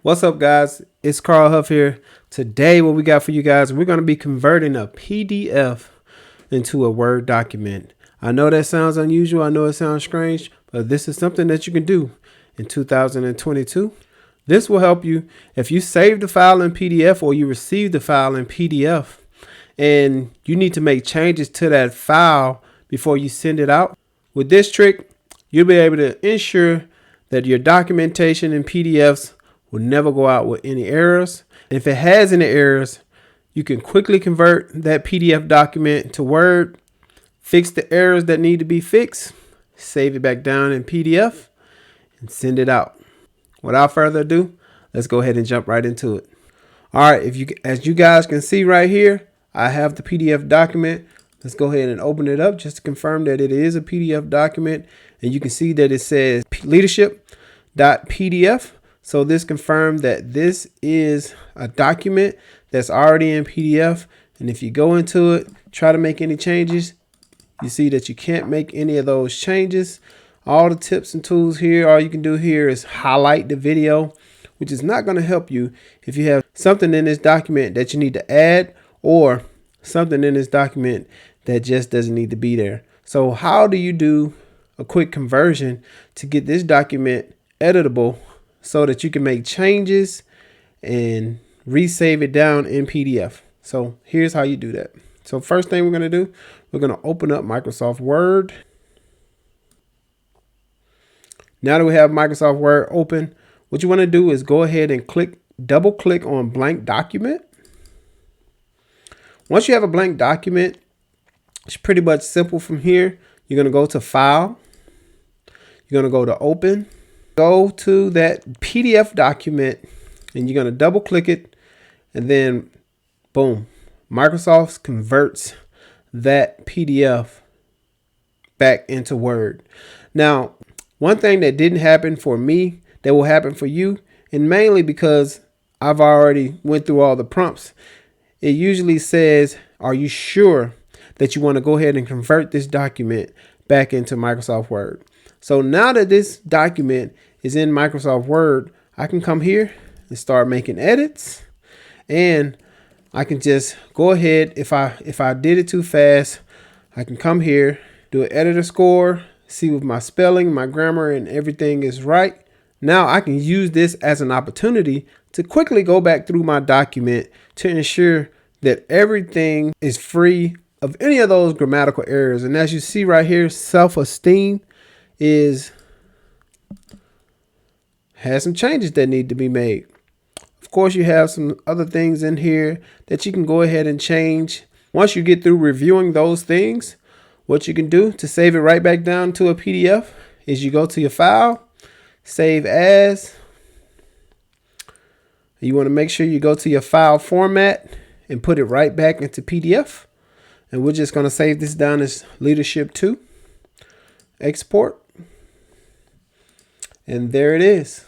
What's up, guys? It's Carl Huff here. Today, what we got for you guys, we're going to be converting a PDF into a Word document. I know that sounds unusual. I know it sounds strange, but this is something that you can do in 2022. This will help you if you save the file in PDF or you receive the file in PDF and you need to make changes to that file before you send it out. With this trick, you'll be able to ensure that your documentation in PDFs will never go out with any errors. And if it has any errors, you can quickly convert that PDF document to Word, fix the errors that need to be fixed, save it back down in PDF, and send it out. Without further ado, let's go ahead and jump right into it. All right, as you guys can see right here, I have the PDF document. Let's go ahead and open it up just to confirm that it is a PDF document. And you can see that it says leadership.pdf. So this confirmed that this is a document that's already in PDF. And if you go into it, try to make any changes, you see that you can't make any of those changes. All the tips and tools here, all you can do here is highlight the video, which is not going to help you if you have something in this document that you need to add or something in this document that just doesn't need to be there. So how do you do a quick conversion to get this document editable so that you can make changes and resave it down in PDF? So here's how you do that. So first thing we're going to do, we're going to open up Microsoft Word. Now that we have Microsoft Word open, what you want to do is go ahead and double click on blank document. Once you have a blank document, it's pretty much simple from here. You're going to go to File. You're going to go to Open. Go to that PDF document and you're going to double click it. And then, boom, Microsoft converts that PDF back into Word. Now, one thing that didn't happen for me that will happen for you, and mainly because I've already went through all the prompts, it usually says, are you sure that you want to go ahead and convert this document back into Microsoft Word? So now that this document is in Microsoft Word, I can come here and start making edits, and I can just go ahead. If I did it too fast, I can come here, do an editor score, see if my spelling, my grammar, and everything is right. Now I can use this as an opportunity to quickly go back through my document to ensure that everything is free of any of those grammatical errors. And as you see right here, self-esteem has some changes that need to be made. Of course, you have some other things in here that you can go ahead and change. Once you get through reviewing those things, what you can do to save it right back down to a PDF is you go to your file, save as. You want to make sure you go to your file format and put it right back into PDF. And we're just going to save this down as Leadership 2. Export. And there it is.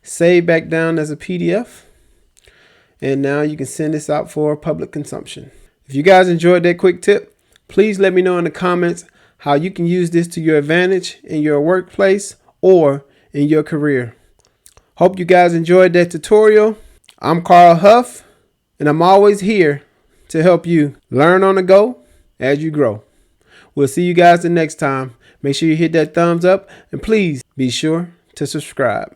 Save back down as a PDF. And now you can send this out for public consumption. If you guys enjoyed that quick tip, please let me know in the comments how you can use this to your advantage in your workplace or in your career. Hope you guys enjoyed that tutorial. I'm Carl Huff, and I'm always here to help you learn on the go as you grow. We'll see you guys the next time. Make sure you hit that thumbs up and please be sure to subscribe.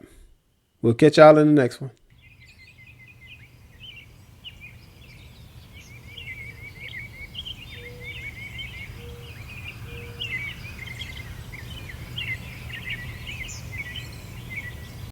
We'll catch y'all in the next one.